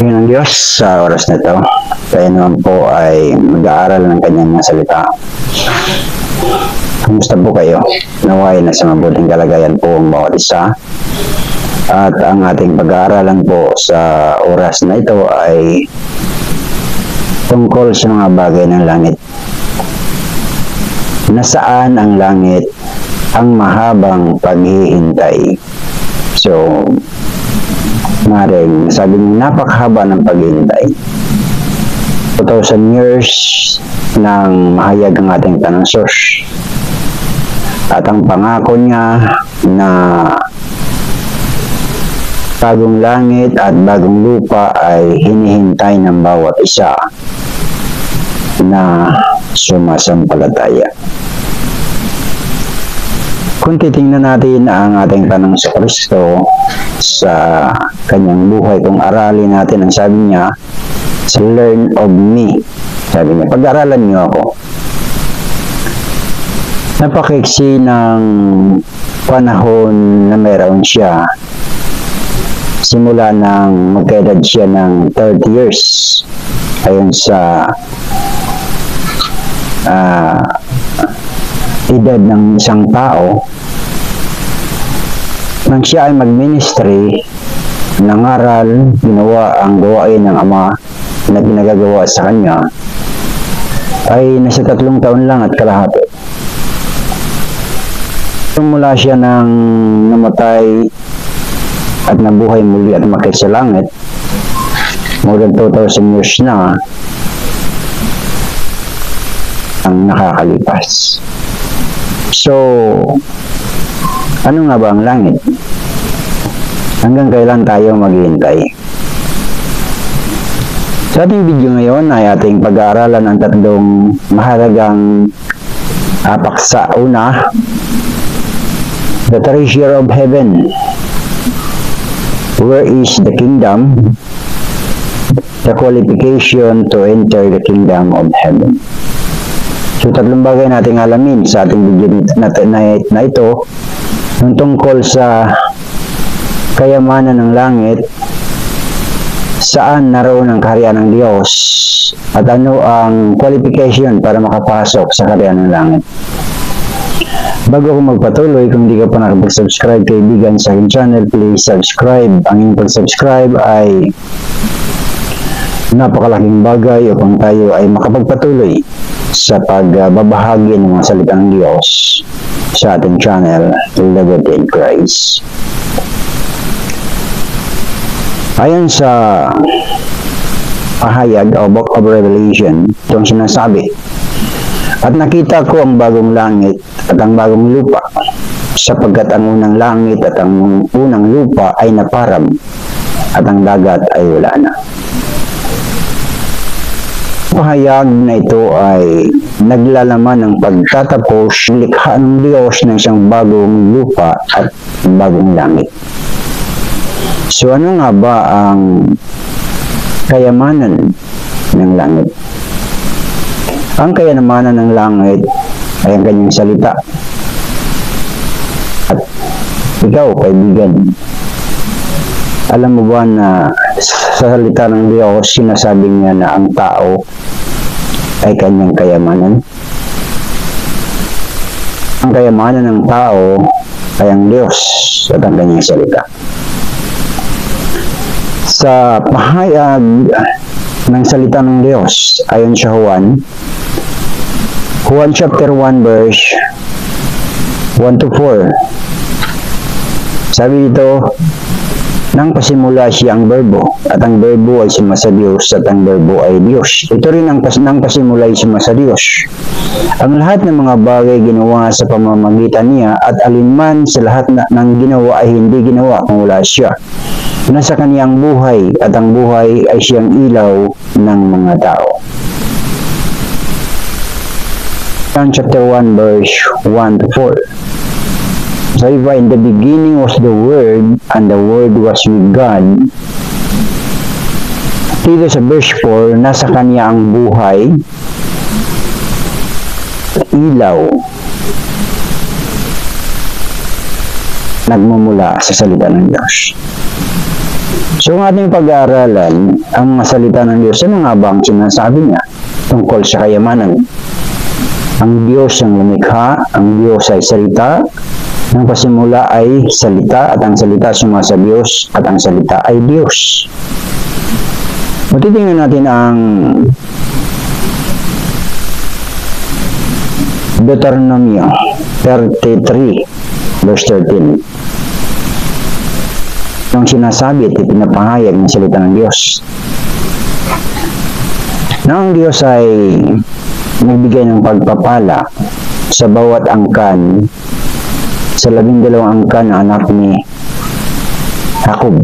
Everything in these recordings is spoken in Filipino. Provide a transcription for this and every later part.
Yun ang Diyos sa oras na ito. Tayo naman po ay mag-aaral ng kanyang mga salita. Kumusta po kayo? Naway na sa mabuting kalagayan po ang bawat isa. At ang ating pag-aaralan po sa oras na ito ay tungkol sa mga bagay ng langit. Nasaan ang langit ang mahabang paghihintay? So, maring sabi niya, napakahaba ng paghihintay. 2,000 years ng mahayag ang ating Panginoon. At ang pangako niya na bagong langit at bagong lupa ay hinihintay ng bawat isa na sumasampalataya. Kung titingnan natin ang ating Panginoong Kristo sa kanyang buhay, kung aralin natin, ang sabi niya, learn of me. Sabi niya, pag-aralan niyo ako. Napakaiksi ng panahon na meron siya. Simula nang magkaedad siya ng 30 years. Ayon sa edad ng isang tao, nang siya ay mag-ministry, nangaral, ginawa ang gawain ng Ama na ginagagawa sa kanya, ay nasa 3 taon lang at kalahati. Mula siya nang namatay at nabuhay muli at makit sa langit, more than 2,000 years na ang nakakalipas. So, ano nga ba ang langit? Hanggang kailan tayo maghihintay? Sa ating video ngayon ay ating pag-aaralan ang tatlong mahalagang paksa. Una, the treasure of heaven. Where is the kingdom? The qualification to enter the kingdom of heaven. So, tatlong bagay nating alamin sa ating video na ito, yung tungkol sa kayamanan ng langit, saan naroon ang kaharian ng Diyos, at ano ang qualification para makapasok sa kaharian ng langit. Bago ako magpatuloy, kung hindi ka pa nakapag-subscribe kaibigan sa aking channel, please subscribe. Ang inyong pag-subscribe ay napakalaking bagay upang tayo ay makapagpatuloy sa pagbabahagi ng mga salitang Diyos sa ating channel, Liberty in Christ. Ayon sa pahayag o Book of Revelation, itong sinasabi, at nakita ko ang bagong langit at ang bagong lupa, sapagkat ang unang langit at ang unang lupa ay naparab, at ang dagat ay wala na. Pahayag na ito ay naglalaman ng pagtatapos likha ng Diyos ng isang bagong lupa at bagong langit. So ano nga ba ang kayamanan ng langit? Ang kayamanan ng langit ay ang kanyang salita. At ikaw, kaibigan, alam mo ba na sa salita ng Diyos, sinasabi niya na ang tao ay kanyang kayamanan? Ang kayamanan ng tao ay ang Diyos at ang kanyang salita. Sa pahayag ng salita ng Diyos, ayon sa Juan chapter 1 verse 1 to 4, sabi dito, nang pasimula siya ang berbo, at ang berbo ay sumasa Diyos, at ang berbo ay Diyos. Ito rin ang nang pasimula ay sumasa Diyos. Ang lahat ng mga bagay ginawa sa pamamagitan niya, at alinman sa lahat ng ginawa ay hindi ginawa kung wala siya. Nasa kaniyang buhay, at ang buhay ay siyang ilaw ng mga tao. John chapter 1 verse 1 to 4. So, in the beginning was the Word, and the Word was with God. Dito sa verse 4, nasa kanya ang buhay, ilaw, nagmumula sa salita ng Diyos. So, ang ating pag-aaralan, ang mga salita ng Diyos, ano nga ba ang sinasabi niya tungkol sa kayamanan? Ang Diyos ang lumikha, ang Diyos ay salita, ang pasimula ay salita, at ang salita sumama sa Diyos, at ang salita ay Diyos. Matitingnan natin ang Deuteronomy 33, verse 13. Ang sinasabi at ipinapahayag ng salita ng Diyos. Na ang Diyos ay nagbigay ng pagpapala sa bawat angkan, sa 12 angkan na anak ni Jacob.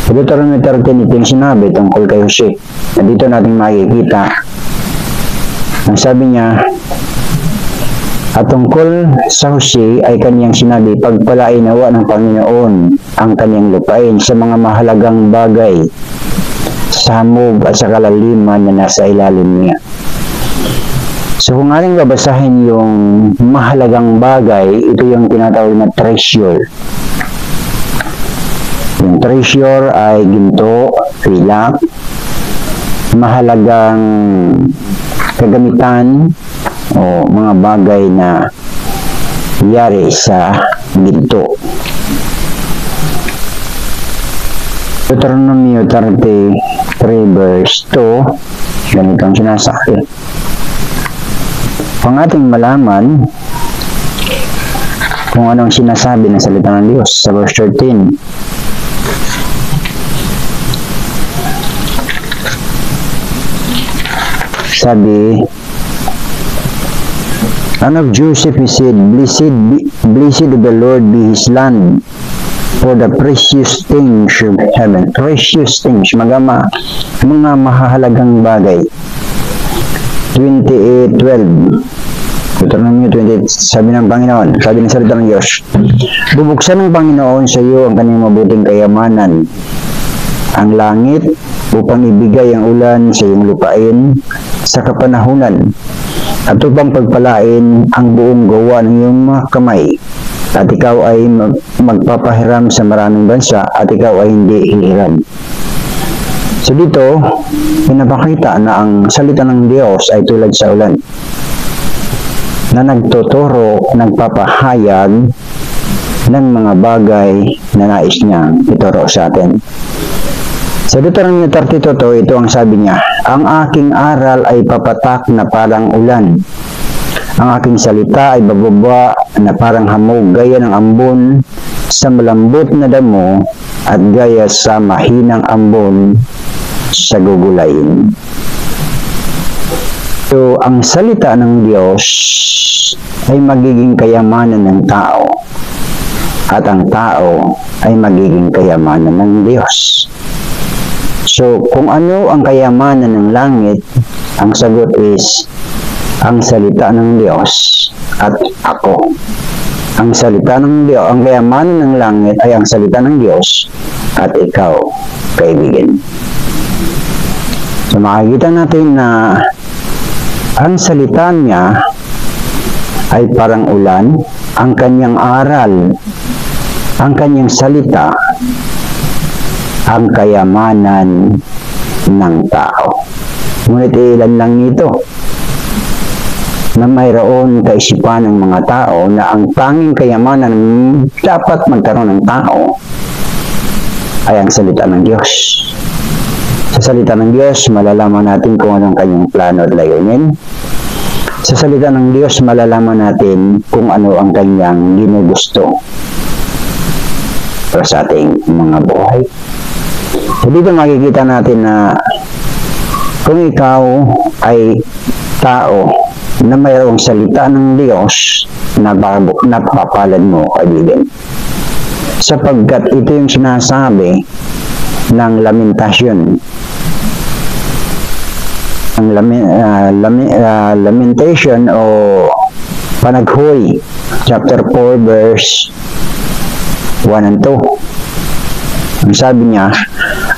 Sa Deuteronomy 13, ito yung sinabi tungkol kay Jose. Na dito natin makikita, ang sabi niya, at tungkol sa Jose ay kaniyang sinabi, pagpalain nawa ng Panginoon ang kaniyang lupain sa mga mahalagang bagay, sa hamog at sa kalaliman na nasa ilalim niya. So kung ating babasahin yung mahalagang bagay, ito yung tinatawag na treasure. Yung treasure ay ginto, pilak, mahalagang kagamitan, o mga bagay na yari sa ginto. Deuteronomy 33 verse 2, ganito ang sinasabi. Ang ating malaman kung anong sinasabi ng salita ng Diyos sa verse 13. Sabi, and of Joseph he said, Blessed of the Lord be his land, for the precious things of heaven. Precious things, mga mahalagang bagay. 28:12. Deuteronomy 28, sabi ng Panginoon, sabi ng salita ng Diyos, bubuksan ng Panginoon sa iyo ang kanyang mabuting kayamanan, ang langit, upang ibigay ang ulan sa iyong lupain sa kapanahunan, at upang pagpalain ang buong gawa ng iyong mga kamay, at ikaw ay magpapahiram sa maraming bansa, at ikaw ay hindi hihiram. So dito, pinapakita na ang salita ng Diyos ay tulad sa ulan, na nagtuturo, nagpapahayag ng mga bagay na nais niyang ituro sa atin. Sa Deuteronomy 32, ito ang sabi niya, ang aking aral ay papatak na parang ulan. Ang aking salita ay bababa na parang hamog, gaya ng ambon sa malambot na damo at gaya sa mahinang ambon sa gugulayin. So, ang salita ng Diyos ay magiging kayamanan ng tao, at ang tao ay magiging kayamanan ng Diyos. So, kung ano ang kayamanan ng langit, ang sagot is ang salita ng Diyos at ako. Ang salita ng Diyos, ang kayamanan ng langit ay ang salita ng Diyos at ikaw, kaibigan. So, makikita natin na ang salita niya ay parang ulan, ang kanyang aral, ang kanyang salita, ang kayamanan ng tao. Ngunit ilan lang nito na mayroon kaisipan ng mga tao na ang tanging kayamanan dapat magkaroon ng tao ay ang salita ng Diyos. Sa salita ng Diyos, malalaman natin kung anong kanyang plano at layunin. Sa salita ng Diyos, malalaman natin kung ano ang kanyang ginugusto para sa ating mga buhay. So dito makikita natin na kung ikaw ay tao na mayroong salita ng Diyos, napapalad mo, kaibigan. Sapagkat ito yung sinasabi ng lamentasyon. Ang lamentation o panaghoy, chapter 4, verse 1 and 2. Ang sabi niya,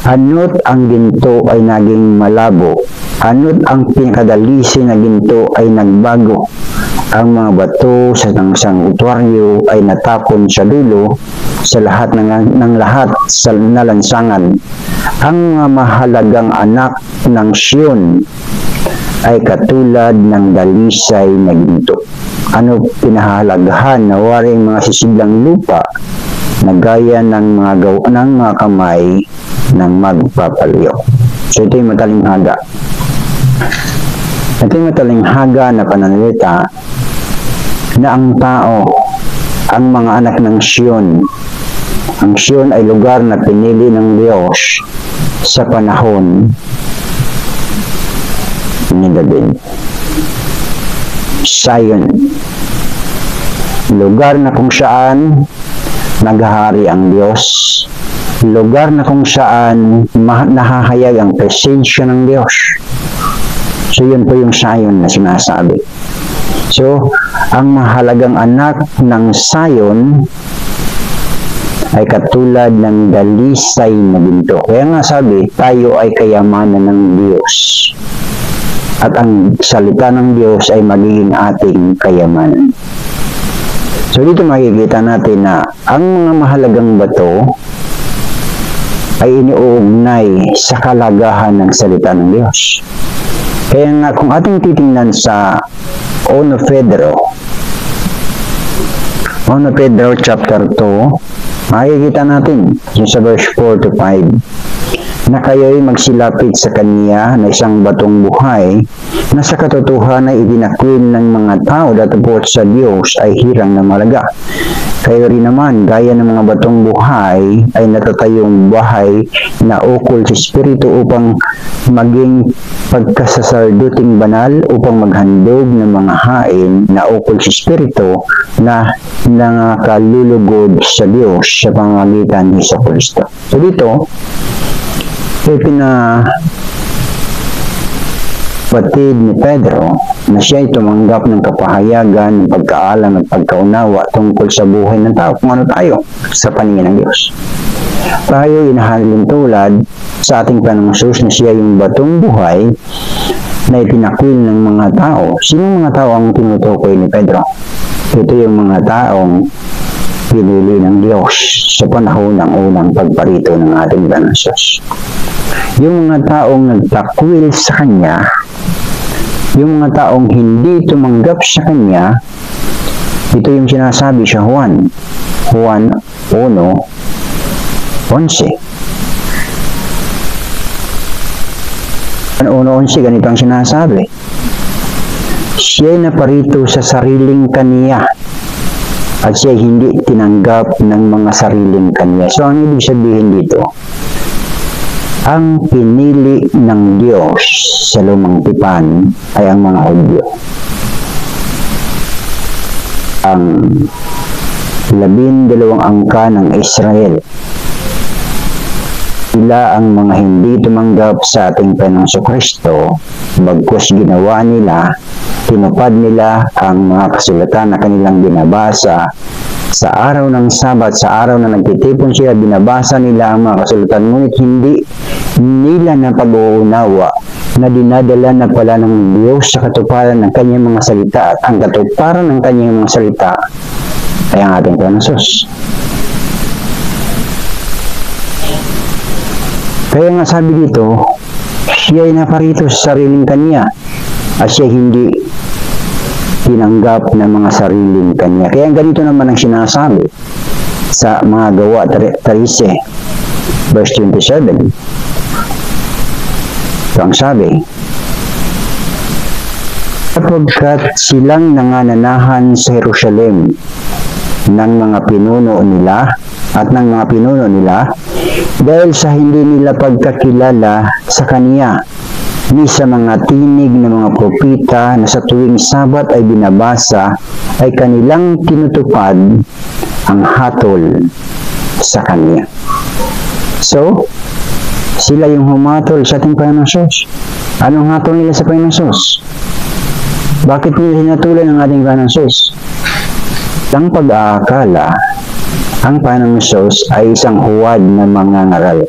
anot ang ginto ay naging malabo, anot ang pinakadalisi na ginto ay nagbago, ang mga bato sa sanktuaryo ay natapon sa dulo sa lahat ng lahat sa nalansangan. Ang mga mahalagang anak ng Sion ay katulad ng dalisay na ginto. Ano pinahalagahan na waring mga sisidlang lupa na gaya ng mga kamay ng magpapalyo. So ito yung matalinghaga. Ito yung matalinghaga na pananalita na ang tao, ang mga anak ng Sion. Ang Sion ay lugar na pinili ng Diyos sa panahon ni David. Zion, lugar na kung saan naghahari ang Diyos, lugar na kung saan nahahayag ang presensya ng Diyos. So yun po yung Zion na sinasabi. So, ang mahalagang anak ng Zion ay katulad ng dalisay na ginto. Kaya nga sabi, tayo ay kayamanan ng Diyos. At ang salita ng Diyos ay magiging ating kayamanan. So dito makikita natin na ang mga mahalagang bato ay iniuugnay sa kalagahan ng salita ng Diyos. Kaya nga kung ating titingnan sa 1 Pedro chapter 2, makikita natin yung sa verse 4 to 5 na kayo'y magsilapit sa Kanya na isang batong buhay na sa katotohanan ay itinakwil ng mga tao datapot sa Diyos ay hirang na malaga. Kayo rin naman, gaya ng mga batong buhay, ay natatayong bahay na ukol sa Espiritu upang maging pagkasasarduting banal upang maghandog ng mga hain na ukol sa Espiritu na nangakalulugod sa Diyos sa pamamagitan ni Jesucristo. So dito, batid ni Pedro na siya ay tumanggap ng kapahayagan, ng pagkaalam at pagkaunawa tungkol sa buhay ng tao, kung ano tayo sa paningin ng Diyos. Tayo inahalin tulad sa ating Panginoong Hesus na siya yung batong buhay na itinakwil ng mga tao. Sino mga tao ang tinutukoy ni Pedro? Ito yung mga taong pinili ng Diyos sa panahon ng unang pagparito ng ating Panginoong Hesus. Yung mga taong nagtakwil sa Kanya, yung mga taong hindi tumanggap sa Kanya, ito yung sinasabi sa Juan 1:11. 1:11, ganito ang sinasabi. Siya'y naparito sa sariling Kaniya at siya'y hindi tinanggap ng mga sariling Kaniya. So, ang ibig sabihin dito, ang pinili ng Diyos sa lumang tipan ay ang mga Hudyo. Ang 12 angka ng Israel. Sila ang mga hindi tumanggap sa ating Panginoong Jesucristo, bagkus ginawa nila, tinupad nila ang mga kasulatan na kanilang binabasa sa araw ng Sabat, sa araw na nagtitipon sila, binabasa nila ang mga kasulatan, ngunit hindi nila na pag-uunawa na dinadala na pala ng Diyos sa katuparan ng kanyang mga salita, at ang katuparan ng kanyang mga salita ay ang ating Panginoong Hesus. Kaya nga sabi dito, siya ay naparito sa sariling Kanya at siya hindi tinanggap ng mga sariling Kanya. Kaya ganito naman ang sinasabi sa mga Gawa 13 verse 27. Ito ang sabi, sapagkat silang nangananahan sa Jerusalem ng mga pinuno nila at ng mga pinuno nila dahil sa hindi nila pagkakilala sa Kanya ni sa mga tinig ng mga propeta na sa tuwing Sabat ay binabasa ay kanilang tinutupad ang hatol sa Kanya. So, sila yung humatol sa ating Panginoong Hesus. Anong hatol nila sa Panginoong Hesus? Bakit nila hinatulan ang ating Panginoong Hesus? Ang pag-aakala, ang Panginoong Hesus ay isang huwad na mangangaral.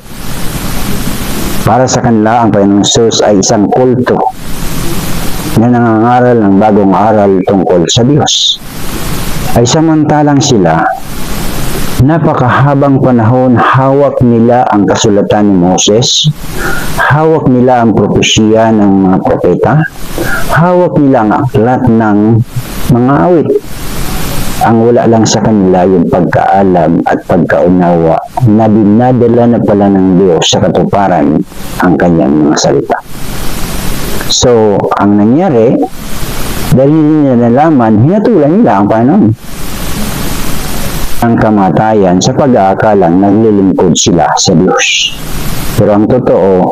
Para sa kanila, ang Panginoong Hesus ay isang kulto na nangangaral ng bagong aral tungkol sa Diyos. Ay samantalang sila, napakahabang panahon hawak nila ang kasulatan ni Moses, hawak nila ang propesya ng mga propeta, hawak nila ang aklat ng mga awit. Ang wala lang sa kanila yung pagkaalam at pagkaunawa na dinadala na pala ng Diyos sa katuparan ang kanyang mga salita. So, ang nangyari, dahil hindi nila nalaman, hinatulan nila ang Panginoon. Ang kamatayan sa pag-aakalang naglilingkod sila sa Diyos. Pero ang totoo,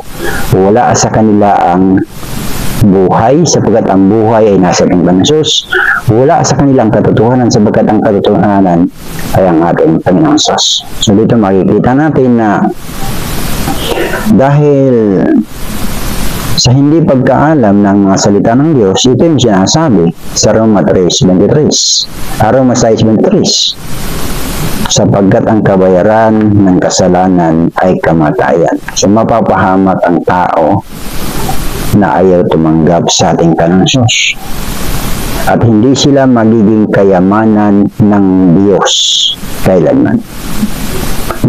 wala sa kanila ang buhay sapagkat ang buhay ay nasa Panginoong Diyos. Wala sa kanilang katotohanan sapagkat ang katotohanan ay ang ating Panginoong Diyos. So dito makikita natin na dahil sa hindi pagkaalam ng mga salita ng Diyos, ito yung sinasabi sa Roma 3:23. Roma 6:23. Sapagkat ang kabayaran ng kasalanan ay kamatayan. So mapapahamak ang tao na ayaw tumanggap sa ating Diyos. At hindi sila magiging kayamanan ng Diyos kailanman.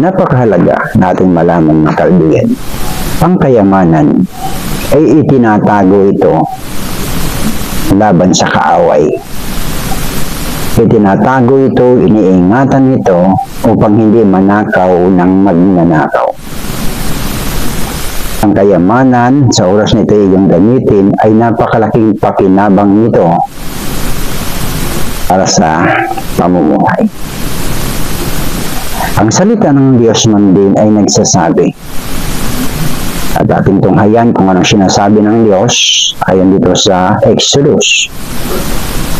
Napakahalaga natin malaman ng kaibigan. Ang kayamanan ay itinatago ito laban sa kaaway. Itinatago ito, iniingatan ito upang hindi manakaw ng magnanakaw. Ang kayamanan sa oras nito iyong gamitin ay napakalaking pakinabang nito para sa pamumuhay. Ang salita ng Diyos man din ay nagsasabi, at ating tunghayan kung anong sinasabi ng Diyos ayon dito sa Exodus.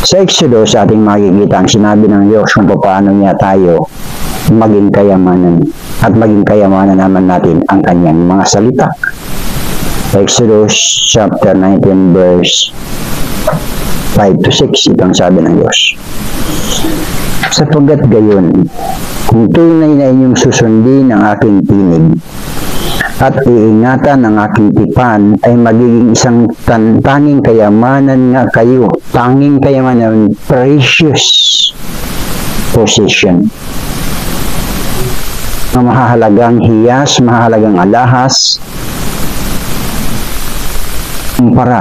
Sa Exodus, ating makikita ang sinabi ng Diyos kung paano niya tayo maging kayamanan at maging kayamanan naman natin ang kanyang mga salita. Exodus chapter 19 verse 5-6, itong sabi ng Diyos. Sapagkat gayon, kung tunay na inyong susundin ang aking tinig at iingatan ang aking tipan, ay magiging isang tanging kayamanan nga kayo. Tanging kayamanan, precious possession. Mahahalagang hiyas, mahahalagang alahas, para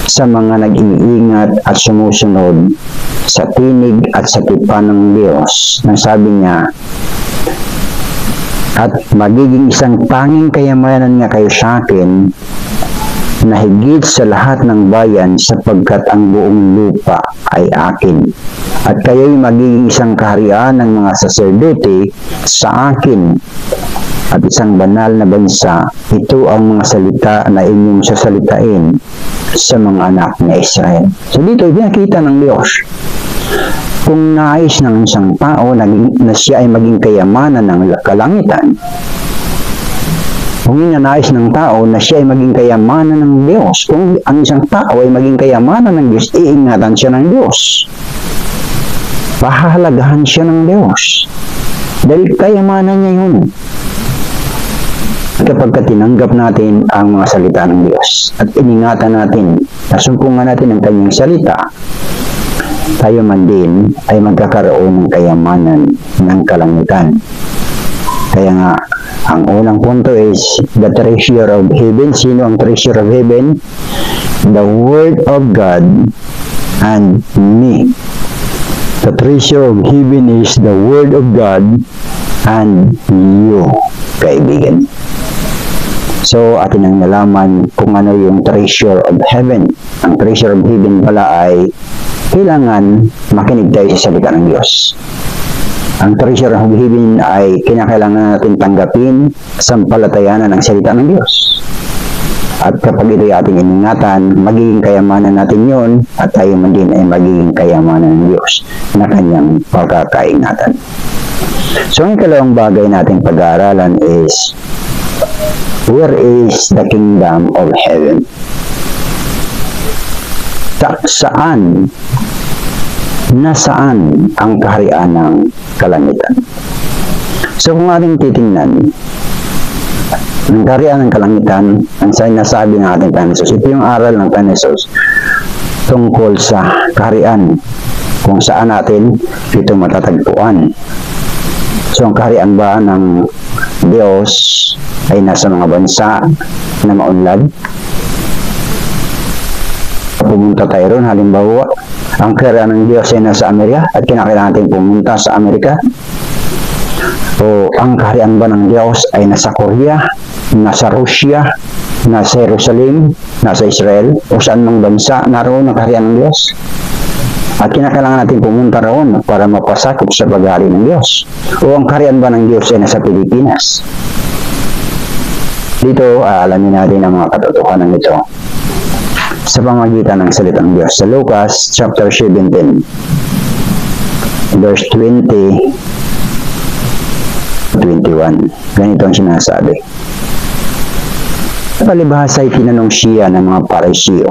sa mga nag-iingat at sumusunod sa tinig at sa tipan ng Diyos. Nang sabi niya, at magiging isang tanging kayamanan nga kayo sa akin na higit sa lahat ng bayan sapagkat ang buong lupa ay akin. At kayo'y magiging isang kaharian ng mga saserdote sa akin at isang banal na bansa. Ito ang mga salita na inyong sasalitain sa mga anak na Israel. So dito, pinakita ng Diyos kung nais ng isang tao na siya ay maging kayamanan ng kalangitan, kung inanais ng tao na siya ay maging kayamanan ng Diyos, kung ang isang tao ay maging kayamanan ng Diyos, iingatan siya ng Diyos. Pahahalagahan siya ng Diyos. Dahil kayamanan niya yun. Kapag tinanggap natin ang mga salita ng Diyos at iningatan natin, nasumpungan natin ang kanyang salita, tayo man din ay magkakaroon ng kayamanan ng kalangitan. Kaya nga, ang unang punto is the treasure of heaven. Sino ang treasure of heaven? The Word of God and me. The treasure of heaven is the Word of God and you, kaibigan. So, atin ang nalaman kung ano yung treasure of heaven. Ang treasure of heaven pala ay kailangan makinig tayo sa salita ng Diyos. Ang treasure of heaven ay kinakailangan natin tanggapin sampalatayanan ng salita ng Diyos. At kapag ito'y ating iningatan, magiging kayamanan natin yon at tayo man din ay magiging kayamanan ng Diyos na kanyang pagkakaingatan. So, ang ikalawang bagay nating pag-aaralan is, where is the kingdom of heaven? Nasaan ang kaharian ng kalangitan? So kung ating titingnan, ang kaharian ng kalangitan, ang sinasabi ng ating Panginoon, ito yung aral ng Panginoon, tungkol sa kaharian kung saan natin ito matatagpuan. So ang kaharian ba ng Diyos ay nasa mga bansa na maunlad? Pumunta tayo ron, halimbawa, ang kaharian ng Diyos ay nasa Amerika at kinakailangan natin pumunta sa Amerika. O ang kaharian ba ng Diyos ay nasa Korea, nasa Russia, nasa Jerusalem, nasa Israel, o saan mang bansa naroon ang kaharian ng Diyos? At kinakailangan natin pumunta roon para mapasakop sa paghari ng Diyos. O ang kaharian ba ng Diyos ay nasa Pilipinas? Dito, alamin natin ang mga katotohanan nito sa pamamagitan ng salitang Diyos. Sa Lucas chapter 17, verse 20, 21. Ganito ang sinasabi. Palibhasa ay tinanong siya ng mga Pariseo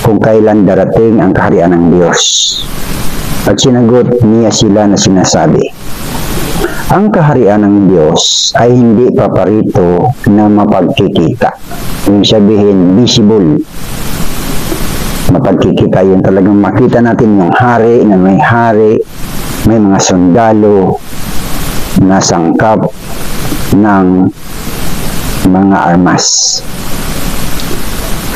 kung kailan darating ang kaharian ng Diyos. At sinagot niya sila na sinasabi, ang kaharian ng Diyos ay hindi paparito na mapagkikita. Yung sabihin, visible. Mapagkikita yun talagang makita natin yung hari, may mga sundalo, na sangkap ng mga armas.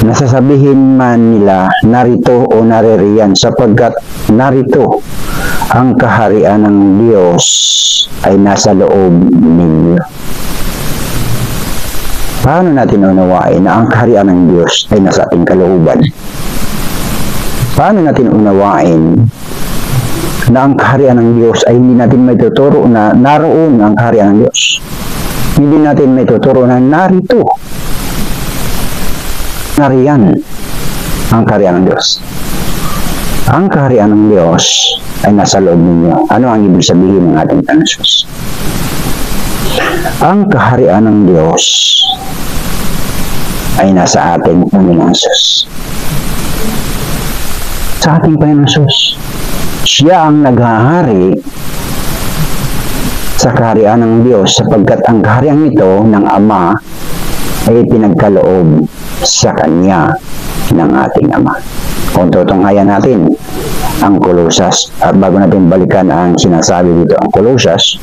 Nasasabihin man nila narito o naririyan sapagkat narito ang kaharian ng Diyos ay nasa loob ninyo. Paano natin unawain na ang kaharian ng Diyos ay nasa ating kalooban? Paano natin unawain na ang kaharian ng Diyos ay hindi natin may tuturo na naroon ang kaharian ng Diyos? Hindi natin may tuturo na narito, nariyan ang kaharian ng Diyos. Ang kaharian ng Diyos ay nasa loob ninyo. Ano ang ibig sabihin ng ating Panginoon? Ang kaharian ng Diyos ay nasa ating Panginoong Hesus. Sa ating Panginoong Hesus. Siya ang naghahari sa kaharian ng Diyos sapagkat ang kaharian nito ng Ama ay pinagkaloob sa Kanya ng ating Ama. Kung tutunghayan natin ang Kolosas, at bago natin balikan ang sinasabi dito ang Kolosas,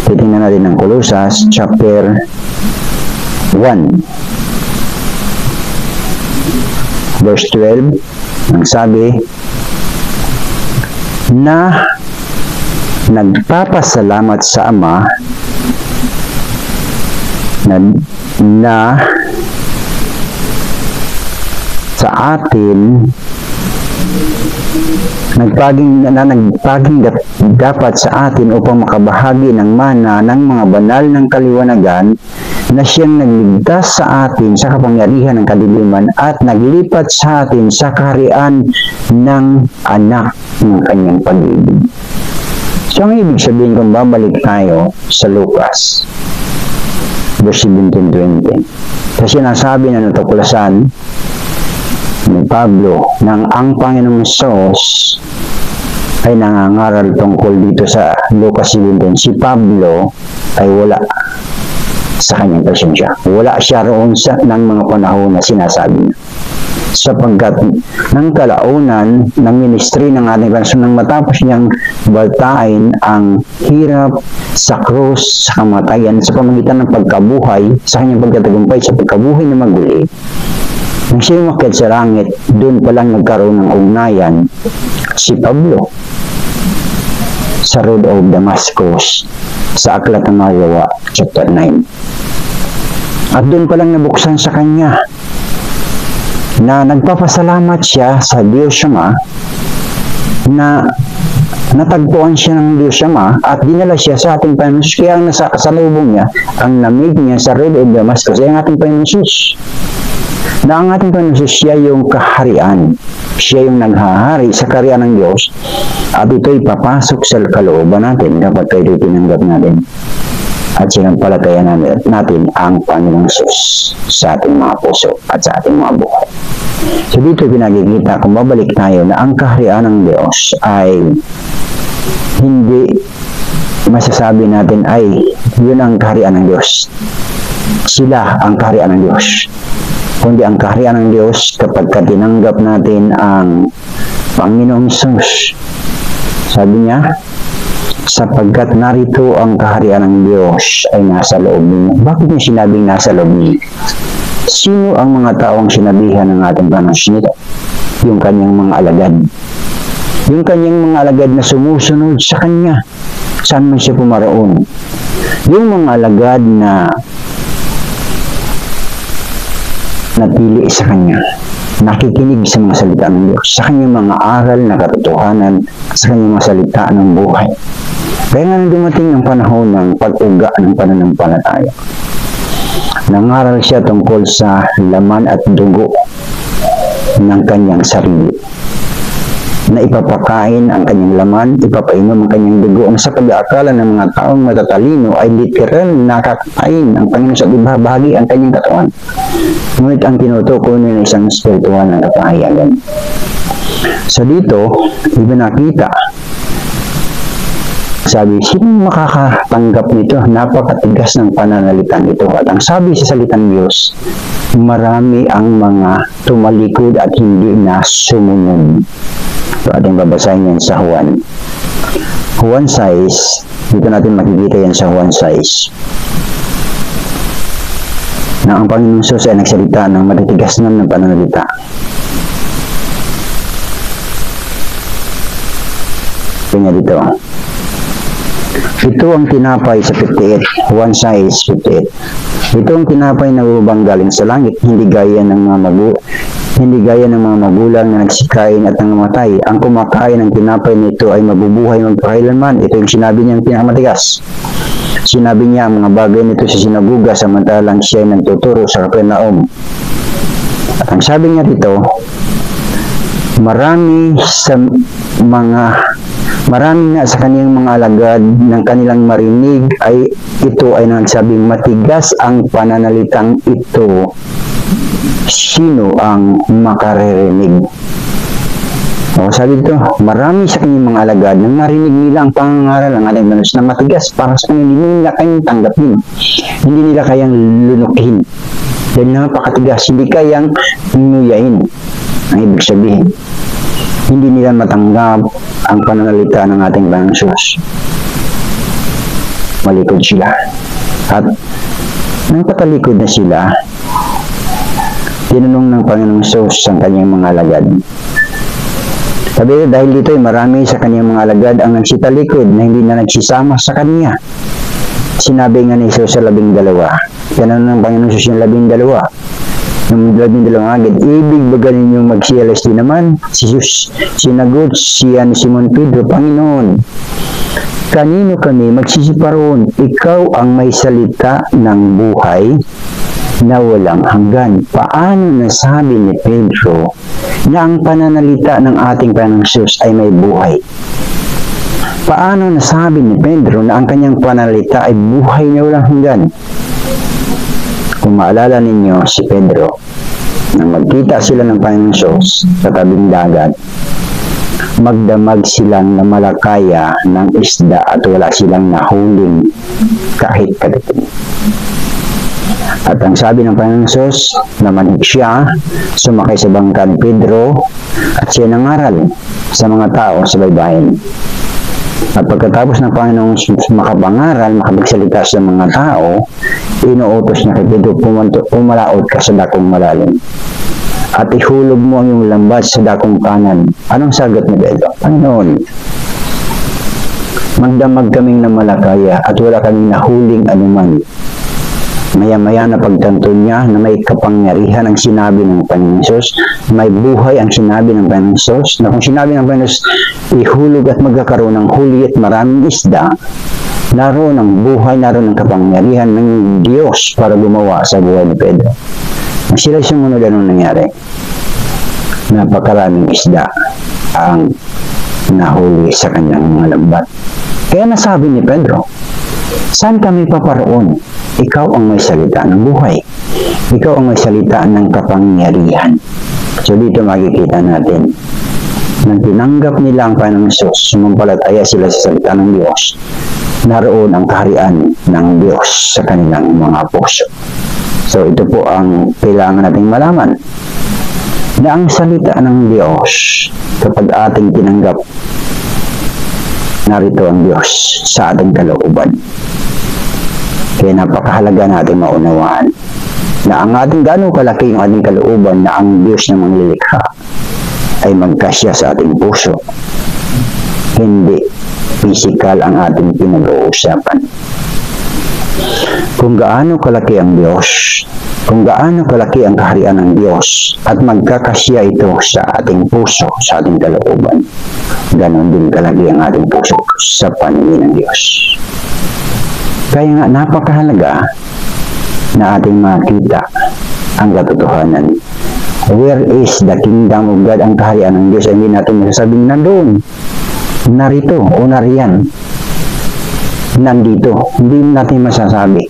titingnan natin ang Kolosas chapter 1 verse 12. Ang sabi, na nagpapasalamat sa Ama na sa atin nagpaging dapat sa atin upang makabahagi ng mana ng mga banal ng kaliwanagan na siyang nagligtas sa atin sa kapangyarihan ng kadiliman at naglipat sa atin sa kaharian ng anak ng kanyang pag-ibig. So ang ibig sabihin kung babalik tayo sa Lucas verse 17-20, kasi nasabi na natuklasan ni Pablo nang ang Panginoong Hesus ay nangangaral tungkol dito sa Lucas 17. Si Pablo ay wala sa kanyang presensya. Wala siya roon ng mga panahon na sinasabi niya. Sapagkat ng kalaunan ng ministry ng ating Panginoon nang matapos niyang baltain ang hirap sa krus, sa kamatayan, sa pamagitan ng pagkabuhay, sa kanyang pagkatagumpay, sa pagkabuhay na maguli, nang siya umakyat sa langit, doon palang nagkaroon ng ugnayan si Pablo sa road of Damascus sa Aklat ng mga Gawa, chapter 9. At doon palang nabuksan sa kanya na nagpapasalamat siya sa Diyos Ama na natagpuan siya ng Diyos Ama at dinala siya sa ating Panginoon. Kaya ang nasa kasalubong niya, ang namig niya sa road of Damascus ay ang ating Panginoon. Na ang ating Panginoon, siya yung kaharian. Siya yung naghahari sa kaharian ng Diyos at ito'y papasok sa kalooban natin kapag ito'y tinanggap natin. At sinampalatayan natin ang Panginoong Hesus sa ating mga puso at sa ating mga buhay. So dito pinagkikita, kung babalik tayo, na ang kaharian ng Diyos ay hindi masasabi natin ay yun ang kaharian ng Diyos. Sila ang kaharian ng Diyos. kundi ang kaharian ng Diyos kapag tinanggap natin ang Panginoong Hesus. Sabi niya, sapagkat narito ang kaharian ng Diyos ay nasa loob ninyo. Bakit niya sinabing nasa loob ninyo? Sino ang mga taong sinabihan ng ating Panginoon nito? Yung kanyang mga alagad. Yung kanyang mga alagad na sumusunod sa kanya. Saan man siya pumaroon? Yung mga alagad na napili sa kanya, nakikinig sa mga salita ng Diyos, sa kanyang mga aral na katotohanan, sa kanyang mga salita ng buhay. Kaya nga nang dumating ang panahon ng pag-uga ng pananampalataya, nangaral siya tungkol sa laman at dugo ng kanyang sarili, na ipapakain ang kanyang laman, ipapainom ang kanyang dugo. Ang sa pag-aakala ng mga taong matatalino ay literal na nakakain ang Panginoon sa ibahagi ang kanyang katawan. Ngunit ang tinutukoy nila isang spiritual na kapahayagan. So dito, iba nakita, sabi, sino makakatanggap nito? Napakatigas ng pananalitan ito. At ang sabi sa salitang Diyos, marami ang mga tumalikod at hindi na sumunod. So ating babasahin yan sa Juan. Juan 6, dito natin makikita yan sa Juan 6. Na ang Panginoon Hesus ay nagsalita ng matitigas ng pananalita. Kanya dito. Ito ang tinapay sa 58, Juan 6:58. Ito ang tinapay na bubang galing sa langit, hindi gaya ng mga magulang na nagsikain at nangamatay. Ang kumakain ng tinapay nito ay mabubuhay magpakailanman. Ito yung sinabi niyang pinakamatigas. Sinabi niya ang mga bagay nito sa sinaguga samantalang siya ay nagtuturo sa Kapernaum. At ang sabi niya dito, marami na sa kaniyang mga alagad ng kanilang marinig ay ito ay nagsabing matigas ang pananalitang ito. Sino ang makaririnig? O sabi dito, marami sa kanyang mga alagad nang marinig nila ang pangangaral ng ating Panginoon na matigas para sa kanila, hindi nila kayang tanggapin. Hindi nila kayang lunukin. Dahil napakatigas, hindi kayang inuyain. Ang ibig sabihin, hindi nila matanggap ang pananalita ng ating Panginoon Hesus. Malikod sila. At nang patalikod na sila, tinanong ng Panginoong Hesus ang kanyang mga alagad. Sabi dahil dito ay marami sa kanyang mga alagad ang nagsitalikod na hindi na nagsisama sa kanya. Sinabi nga ni Hesus sa 12. Tinanong ng Panginoong Hesus yung 12. Ng 12 agad, ibig ba ganin yung magsiyalas din naman? Si Jesus, sinagot siya ni Simon Pedro, Panginoon, kanino kami magsisiparoon? Ikaw ang may salita ng buhay na walang hanggan. Paano nasabi ni Pedro na ang pananalita ng ating Panginoong Hesus ay may buhay? Paano nasabi ni Pedro na ang kanyang pananalita ay buhay na walang hanggan? Kung maalala ninyo si Pedro, nang magkita sila ng Panginoong Hesus sa tabing dagat, magdamag silang na malakaya ng isda at wala silang nahuling kahit katiting. At ang sabi ng Panginoong Hesus, namanhik siya, sumakay sa bangka ni Pedro, at siya nangaral sa mga tao sa baybayin. At pagkatapos ng Panginoong makapangaral, makapagsalita sa mga tao, inuutos niya kay Pedro, pumalaot ka sa dakong malalim. At ihulog mo ang iyong lambat sa dakong kanan. Anong sagot ni Pedro? Panginoon, magdamag kaming na malakaya at wala kaming nahuling anuman. Maya-maya na pagtanto niya na may kapangyarihan ang sinabi ng Panginoong Hesus, may buhay ang sinabi ng Panginoong Hesus, na kung sinabi ng Panginoong Hesus, ihulog at magkakaroon ng huli at maraming isda, naroon ang buhay, naroon ang kapangyarihan ng Diyos para gumawa sa buhay ni Pedro. Ang sila sumunod, anong nangyari? Napakaraming isda ang nahuli sa kanyang mga lambat. Kaya nasabi ni Pedro, saan kami paparoon? Ikaw ang may salita ng buhay. Ikaw ang may salita ng kapangyarihan. So dito makikita natin, nang tinanggap nila ang Panginoong Hesus, sumampalataya sila sa salita ng Diyos, naroon ang kaharian ng Diyos sa kanilang mga puso. So ito po ang kailangan nating malaman, na ang salita ng Diyos, kapag ating tinanggap, narito ang Diyos sa ating kalooban. Kaya napakahalaga natin maunawaan na ang ating gano'ng kalaki yung ating kalooban, na ang Diyos na manglilikha ay magkasya sa ating puso. Hindi physical ang ating pinag-uusapan. Kung gaano kalaki ang Diyos, kung gaano kalaki ang kaharian ng Diyos, at magkakasya ito sa ating puso, sa ating kalooban, ganon din kalaki ang ating puso sa paningin ng Diyos. Kaya nga napakahalaga na ating makita ang katotohanan. Where is the kingdom of God? Ang kaharian ng Diyos, hindi natin masasabing na doon, narito o nariyan, nandito. Hindi natin masasabi,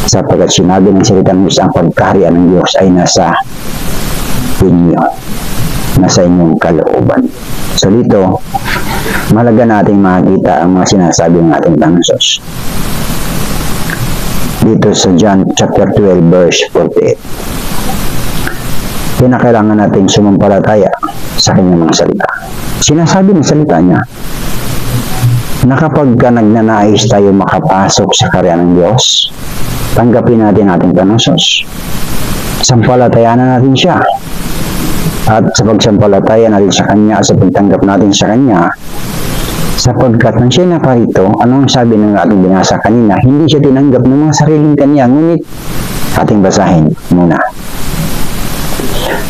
sapagkat sinabi ng salita ng Diyos, ang pagkaharian ng Diyos ay nasa inyo, nasa inyong kalooban. So dito, mahalaga nating makita ang mga sinasabi ng ating Panginoon. Dito sa John chapter 12 verse 48. Kinakailangan nating sumampalataya sa kanyang mga salita. Sinasabi ng salita niya na kapag nagnanais tayo makapasok sa kaharian ng Diyos, tanggapin natin ating Panginoon. Sampalatayanan natin siya. At sa pagsampalataya natin sa Kanya, sa pagtanggap natin sa Kanya, sapagkat nang siya naparito, anong sabi ng ating binasa kanina, hindi siya tinanggap ng mga sariling Kanya, ngunit ating basahin muna.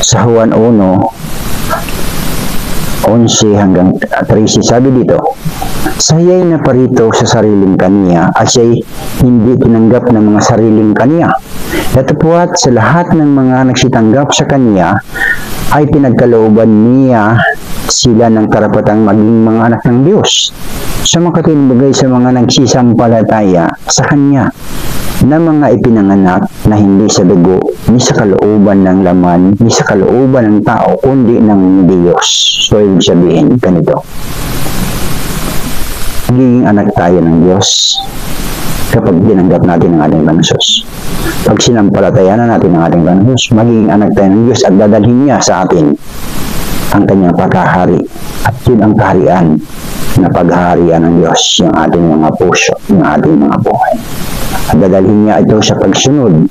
Sa Juan 1:11 hanggang 13, sabi dito, saya'y naparito sa sariling Kanya at siya'y hindi tinanggap ng mga sariling Kanya. Datapwat sa lahat ng mga nagsitanggap sa Kanya ay pinagkalooban niya sila ng karapatang maging mga anak ng Diyos, sa makatinbagay sa mga nagsisampalataya sa Kanya, na mga ipinanganak na hindi sa dugo, ni sa kalooban ng laman, ni sa kalooban ng tao, kundi ng Diyos. So, ibig sabihin, ganito. Magiging anak tayo ng Diyos kapag tinanggap natin ang ating Panginoon. Pag sinampalatayanan natin ang ating Panginoon, magiging anak tayo ng Diyos at dadalhin niya sa atin ang kanyang pagkahari. At yun ang kaharian na paghaharian ng Diyos, yung ating mga puso, yung ating mga buhay. At dadalhin niya ito sa pagsunod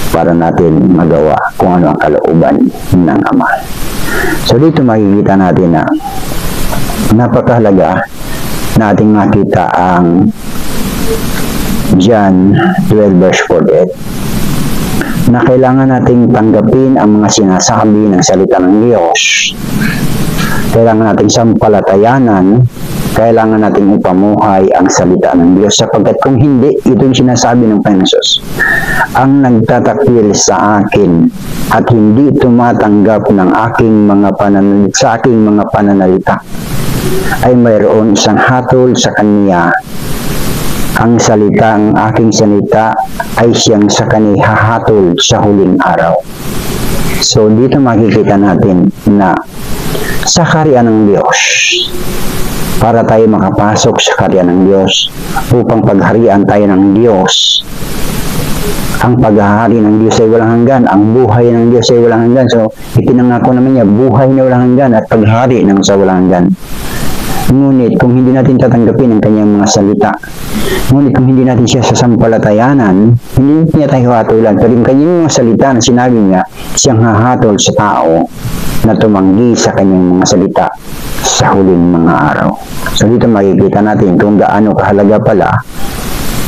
para natin magawa kung ano ang kalooban ng Ama. So dito makikita natin na napakahalaga na ating makita ang John 12 verse 48, na kailangan nating tanggapin ang mga sinasabi ng salita ng Diyos. Kailangan nating sampalatayanan, kailangan nating ipamuhay ang salita ng Diyos, sapagkat kung hindi, ito yung sinasabi ng Panginoon, ang nagtatakwil sa akin at hindi tumatanggap ng aking mga pananalita ay mayroon isang hatol sa kanya. Ang aking salita ay siyang sa kanya hahatol sa huling araw. So dito makikita natin na sa kaharian ng Diyos, para tayo makapasok sa kaharian ng Diyos, upang pagharian tayo ng Diyos, ang paghahari ng Diyos ay walang hanggan, ang buhay ng Diyos ay walang hanggan. So ipinangako naman niya, buhay na walang hanggan at paghahari ng sa walang hanggan. Ngunit kung hindi natin tatanggapin ang kanyang mga salita, ngunit kung hindi natin siya sasampalatayanan, hindi niya tayo hatulan. Pero yung kanyang mga salita na sinabi niya, siyang hahatol sa tao na tumanggi sa kanyang mga salita sa huling mga araw. So dito makikita natin kung gaano kahalaga pala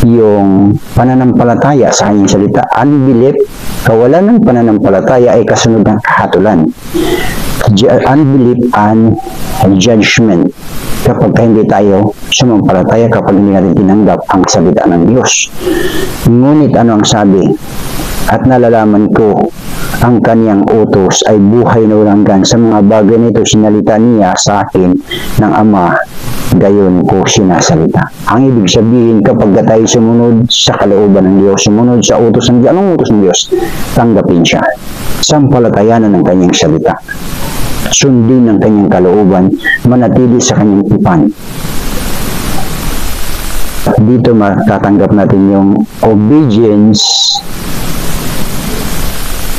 yung pananampalataya sa kanyang salita. Unbelief, kawalan ng pananampalataya ay kasunod ng kahatulan. Unbelief and judgment, kapag hindi tayo sumampalataya, kapag hindi natin tinanggap ang salita ng Diyos. Ngunit ano ang sabi? At nalalaman ko ang kaniyang utos ay buhay na walang hanggan. Sa mga bagay nito sinalita niya sa akin ng Ama, gayon ko sinasalita. Ang ibig sabihin, kapag tayo sumunod sa kalooban ng Diyos, sumunod sa utos ng Diyos, anong utos ng Diyos? Tanggapin siya. Sampalatayanan ng kanyang salita. Sundin ng kanyang kalooban, manatili sa kanyang tipan. Dito matatanggap natin yung obedience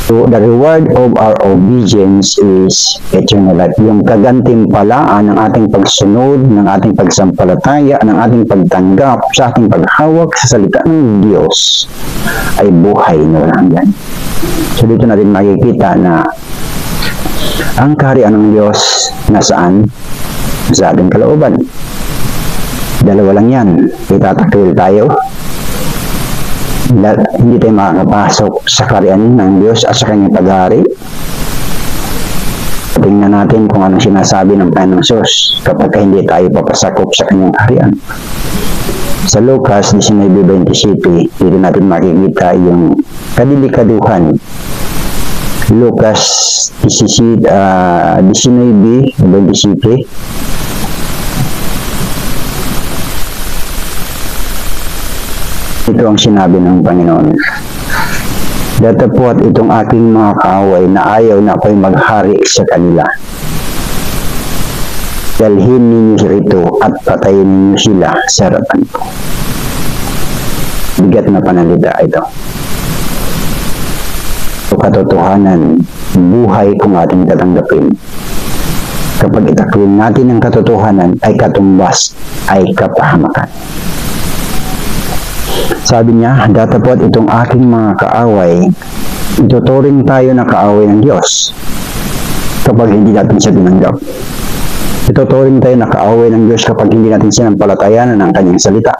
So, the reward of our obedience is eternal life. Yung kagantimpalaan ng ating pagsunod, ng ating pagsampalataya, ng ating pagtanggap sa ating paghawak sa salita ng Diyos ay buhay na walang hanggan. So, dito natin makikita na ang kaharian ng Diyos nasaan? Sa ating kalooban. Dalawa lang yan. Itatakwil tayo. Hindi tayo makakapasok sa kaharian ng Diyos at sa kanyang paghari. Tingnan natin kung anong sinasabi ng Panginoong Diyos kapag hindi tayo papasakop sa kanyang kaharian. Sa Lucas 19:27, dito natin makikita yung kadilikaduhan. Lucas 19:27. Ito ang sinabi ng Panginoon. Datapwat itong aking mga kaaway na ayaw na ako'y maghari sa kanila. Dalhin ninyo rito at patayin ninyo sila sa harapan ko. Bigat na panalita ito. O katotohanan, buhay kung ating tatanggapin. Kapag itakwil natin ang katotohanan ay katumbas, ay kapahamakan. Sabi niya, datapwat itong aking mga kaaway, ituturing tayo na kaaway ng Diyos kapag hindi natin siya tinanggap. Ituturing tayo na kaaway ng Diyos kapag hindi natin sinampalatayanan ang kanyang salita.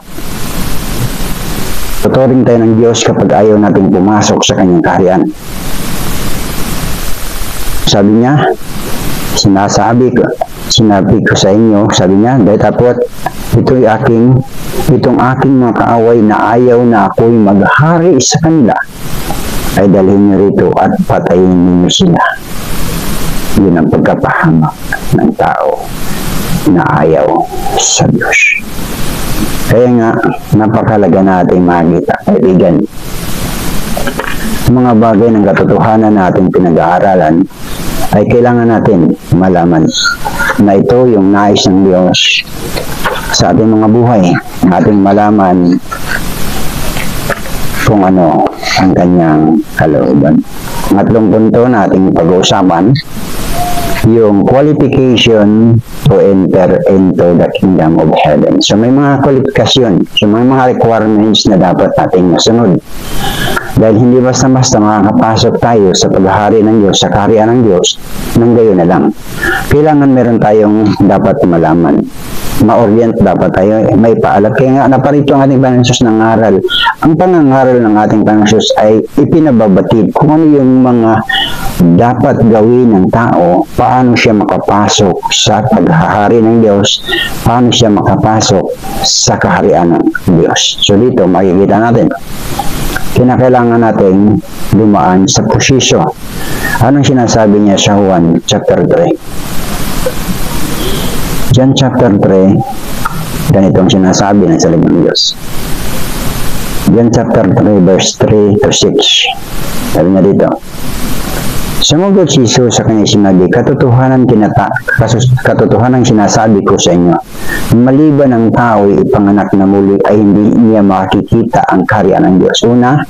Ituturing tayo ng Diyos kapag ayaw natin pumasok sa kanyang kaharian. Sabi niya, sinabi ko sa inyo, sabi niya, datapwat itong aking mga kaaway na ayaw na ako'y maghari sa kanila ay dalhin niyo rito at patayin ninyo sila. Yun ang pagkapahamak ng tao na ayaw sa Diyos. Kaya nga, napakalaga natin makita, kaibigan, mga bagay ng katotohanan natin pinag-aaralan ay kailangan natin malaman na ito yung nais ng Diyos sa ating mga buhay, ating malaman kung ano ang kanyang kalooban. Ngatlong punto na ating pag-uusapan, yung qualification to enter into the kingdom of heaven. So may mga kwalifikasyon, so may mga requirements na dapat nating masunod. Dahil hindi basta-basta makakapasok tayo sa paghahari ng Diyos, sa kaharian ng Diyos, nang gayon na lang. Kailangan meron tayong dapat malaman. Ma-orient dapat tayo, may paalam. Kaya nga, naparito ang ating Panginoon Diyos ng aral. Ang pangangaral ng ating Panginoon Diyos ay ipinababatid kung ano yung mga dapat gawin ng tao, paano siya makapasok sa paghahari ng Diyos, paano siya makapasok sa kaharian ng Diyos. So dito, makikita natin, kinakailangan natin dumaan sa posisyon. Anong sinasabi niya sa Juan chapter 3? John chapter 3, ganitong sinasabi ng salita ng Diyos. John chapter 3, verse 3 to 6. Sabi niya dito, sumagot si Jesus sa kanya sinabi, katotohanan sinasabi ko sa inyo, maliban ang tao ipanganak na muli ay hindi niya makikita ang kaharian ng Diyos. Una,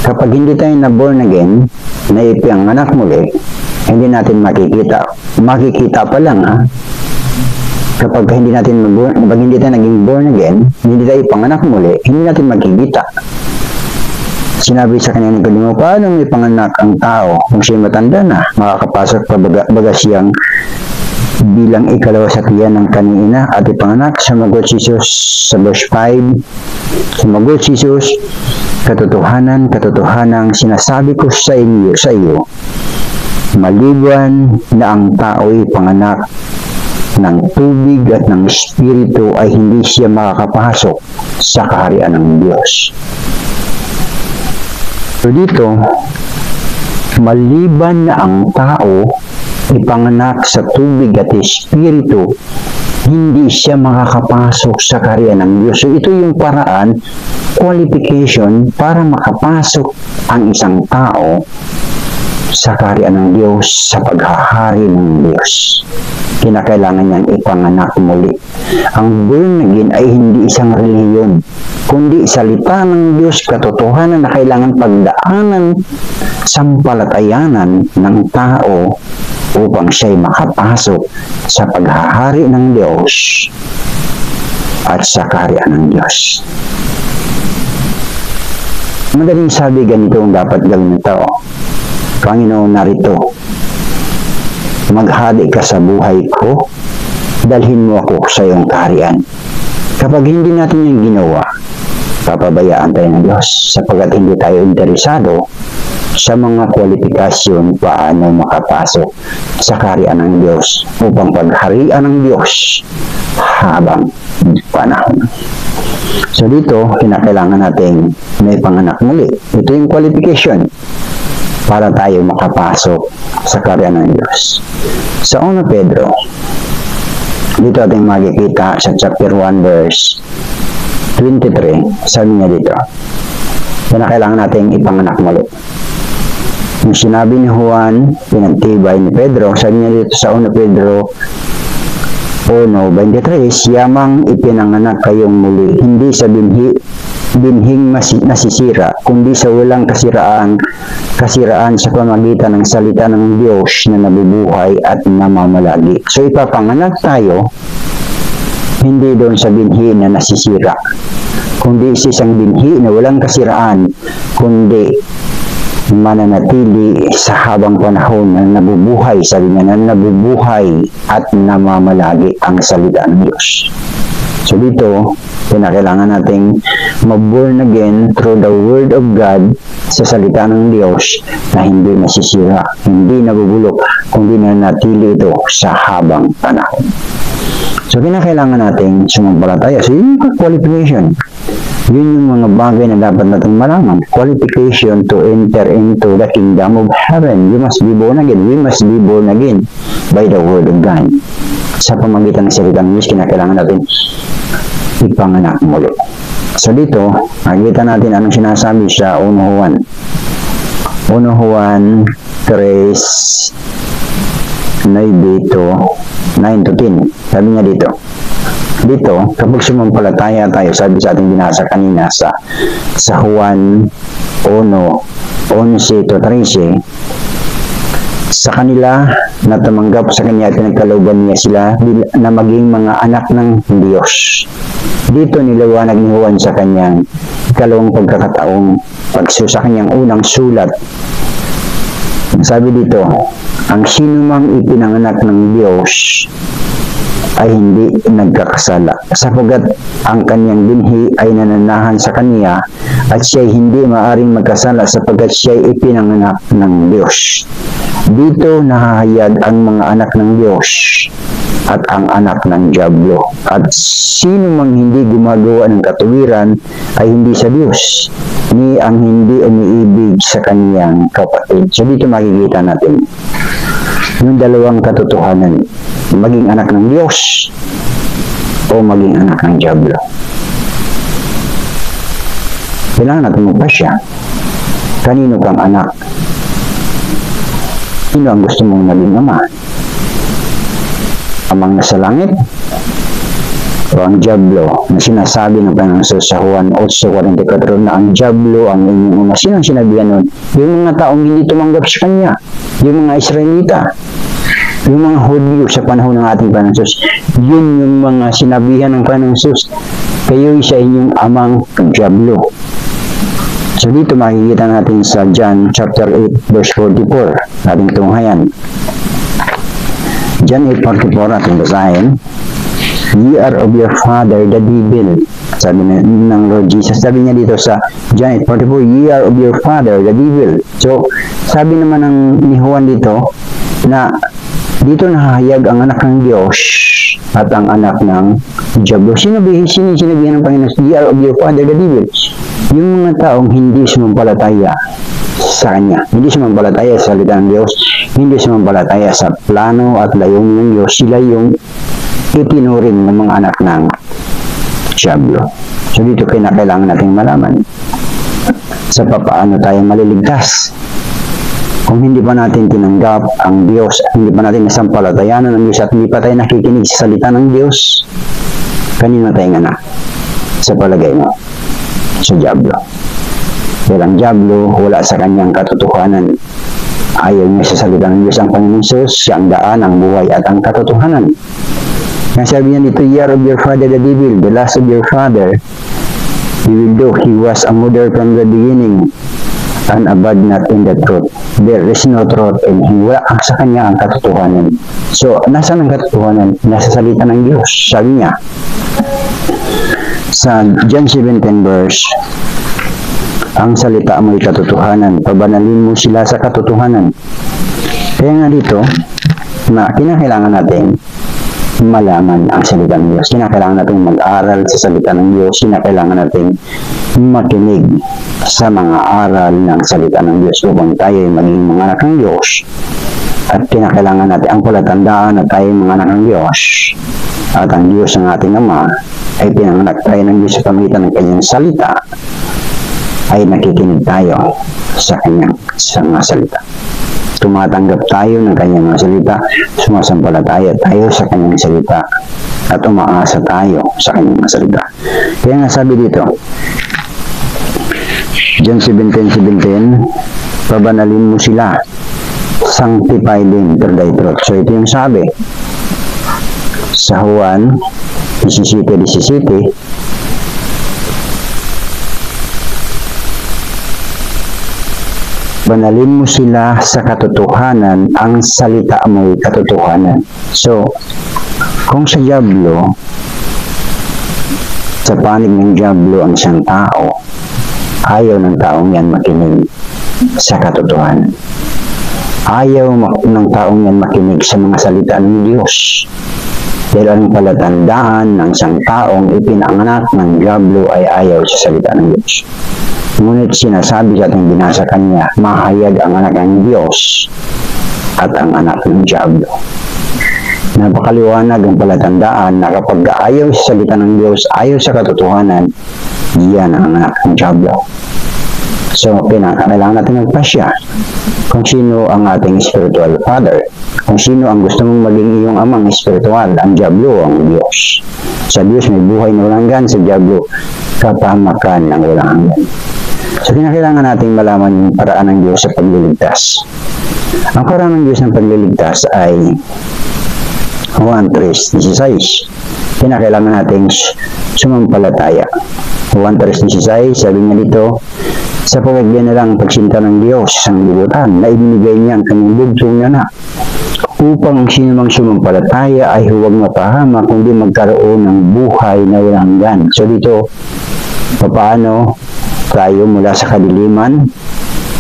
kapag hindi tayo na born again, na ipanganak muli, hindi natin makikita pa lang kapag hindi tayo naging born again, hindi tayo ipanganak muli, hindi natin makikita. Sinabi sa kanya ni Nikodemo, paano may panganak ang tao kung siya matanda na, makakapasok pa baga siyang bilang ikalawa sa tiyan ng kanyang ina at ipanganak? Sumagot si Jesus sa verse 5, sumagot si Jesus, katotohanan sinasabi ko sa iyo, maliban na ang tao'y panganak ng tubig at ng Espiritu ay hindi siya makakapasok sa kaharian ng Diyos. So dito, maliban na ang tao ipanganak sa tubig at Espiritu, hindi siya makakapasok sa kaharian ng Diyos. So ito yung paraan, qualification para makapasok ang isang tao sa kaharian ng Diyos, sa paghahari ng Diyos. Kinakailangan niyang ipanganak muli. Ang born again ay hindi isang relihiyon, kundi salita ng Diyos, katotohanan na kailangan pagdaanan sampalatayanan ng tao upang siya'y makapasok sa paghahari ng Diyos at sa kaharian ng Diyos. Madaling sabi, ganito ang dapat gawin ng tao. Panginoon, narito, maghari ka sa buhay ko, dalhin mo ako sa iyong kaharian. Kapag hindi natin yung ginawa, papabayaan tayo ng Diyos sapagkat hindi tayo interesado sa mga kwalifikasyon paano makapasok sa kaharian ng Diyos upang pagharian ng Diyos habang panahon. So dito, kinakailangan nating may panganak muli. Ito yung qualification para tayo makapasok sa kaharian ng Diyos. Sa 1 Pedro, dito ating makikita sa chapter 1 verse 23, sabi niya dito, kinakailangan nating ipanganak muli. Yung sinabi ni Juan, pinagtibay ni Pedro, sabi niya dito sa 1 Pedro 1:23, yamang ipinanganak kayong muli, hindi sa binhing nasisira, kundi sa walang kasiraan sa pamagitan ng salita ng Diyos na nabubuhay at namamalagi. So ipapanganak tayo, hindi doon sa binhi na nasisira, kundi sa isang binhi na walang kasiraan, kundi mananatili sa habang panahon na nabubuhay, sabi niya na nabubuhay at namamalagi ang salita ng Diyos. So dito, kinakailangan nating mag-born again through the Word of God sa salita ng Diyos na hindi nasisira, hindi nabubulok, kundi nanatili ito sa habang panahon. So kinakailangan nating sumampalataya. So yun yung qualification. Yun yung mga bagay na dapat natin malaman. Qualification to enter into the kingdom of heaven. You must be born again. We must be born again by the word of God. Sa pamagitan ng salita ng Diyos, kinakailangan natin ipanganak muli. So dito, makikita natin anong sinasabi sa 1 Juan. 1 Juan 3:9 to 10. Sabi niya dito, kapag sumampalataya tayo, sabi sa ating binasa kanina sa Juan 1:11 to 13, sa kanila na tumanggap sa kanya at pinagkalooban niya sila na maging mga anak ng Diyos. Dito niliwanag ni Juan sa kanyang ikalawang pagkakataong sa kanyang unang sulat. Sabi dito, ang sinumang ipinanganak ng Diyos ay hindi nagkakasala, sapagkat ang kanyang binhi ay nananahan sa kanya at siya hindi maaring magkasala sapagkat siya ay ipinanganak ng Diyos. Dito nahahayag ang mga anak ng Diyos at ang anak ng Diablo. At sino mang hindi gumagawa ng katuwiran ay hindi sa Diyos, ni ang hindi umiibig sa kanyang kapatid. So dito makikita natin yung dalawang katotohanan, maging anak ng Diyos o maging anak ng Diablo. Kailangan natin magpasya. Kanino kang anak? Sino ang gusto mong maging ama? Amang nasa langit o ang Diablo na sinasabi ng Panginoon sa Juan 8:44 na ang Diablo ang inyong ama? Sino ang sinabihan nun? Yung mga taong hindi tumanggap sa kanya, yung mga Israelita, yung mga Hudyo sa panahon ng ating Panginoon Jesus. Yun yung mga sinabihan ng Panginoon Jesus, kayo'y sa inyong amang Diablo. So dito makikita natin sa John chapter 8 verse 44, ating tunghayan. John 8:44 ating basahin. Ye are of your father the devil. Sabi ng Lord Jesus. Sabi niya dito sa John 8:44, ye are of your father the devil. So sabi naman ni Juan dito na dito nahahayag ang anak ng Diyos at ang anak ng Diablo. Sinabihan ng Panginoon, ye are of your father the devil. Yung mga taong hindi sumampalataya sa Kanya, hindi sumampalataya sa salita ng Diyos, hindi sumampalataya sa plano at layunin ng Diyos, sila yung itinuring ng mga anak ng Diablo. So dito kailangan nating malaman sa paano tayo maliligtas. Kung hindi pa natin tinanggap ang Diyos, hindi pa natin nasampalatayanan ng Diyos at hindi pa tayo nakikinig sa salita ng Diyos, kanino tayong anak? Sa palagay mo? Sa Diablo. Dahil ang diablo, wala sa kanyang katotohanan. Ayaw niya sa salita ng Diyos ang Panginoong Hesus, siya ang daan, ang buhay at ang katotohanan. Kaya sabi niya dito, "Year of your father the devil, the last of your father, he will do. He was a murderer from the beginning, and abide not in the truth. There is no truth in him." Wala sa kanya ang katotohanan. So, nasa ang katotohanan? Nasa salita ng Diyos. Sabi niya, sa John 17 verse, "Ang salita mo'y katotohanan, pabanalin mo sila sa katotohanan." Kaya nga dito, na kinakailangan natin malaman ang salita ng Diyos. Kinakailangan natin mag-aral sa salita ng Diyos. Kinakailangan natin makinig sa mga aral ng salita ng Diyos upang tayo ay maging mga anak ng Diyos. At kinakailangan natin ang palatandaan na tayo mga anak ng Diyos. At ang Diyos ang ating Ama ay pinanganak tayo ng Diyos sa pamagitan ng kanyang salita, ay nakikinig tayo sa kanyang mga salita. Tumatanggap tayo ng kanyang mga salita, sumasampalataya tayo sa kanyang salita, at umaasa tayo sa kanyang mga salita. Kaya nga sabi dito, John 17:17, "Pabanalin mo sila, sanctify them through thy truth." So ito yung sabi sa Juan 17:17, "Banalin mo sila sa katotohanan, ang salita mo'y katotohanan." So, kung sa diablo, sa panig ng diablo ang isang tao, ayaw ng taong yan makinig sa katotohanan. Ayaw ng taong yan makinig sa mga salita ng Diyos. Dahil ang palatandaan ng isang taong ipinanganak ng diablo ay ayaw sa salita ng Diyos. Ngunit sinasabi sa ating binasa kanya, mahayag ang anak ng Diyos at ang anak ng diablo. Napakaliwanag ang palatandaan na kapag ayaw sa salita ng Diyos, ayaw sa katotohanan, yan ang anak ng diablo. So, kailangan natin magpasya kung sino ang ating spiritual father, kung sino ang gusto mong maging iyong amang spiritual, ang diablo o ang Diyos. Sa Diyos may buhay na walang hanggan, sa diablo kapahamakan ng walang hanggan. So, kinakailangan natin malaman yung paraan ng Diyos sa pagliligtas. Ang paraan ng Diyos ng pagliligtas ay Juan 3:16. Kinakailangan natin sumampalataya. Juan 3:16, sabi niya dito, "Sapagkat yan na lang pagsinta ng Diyos sa sanglibutan, na ibinigay niya ang kanyang bugtong na anak, upang sino mang sumampalataya ay huwag mapahama, kundi magkaroon ng buhay na walang hanggan." So dito, paano tayo mula sa kadiliman,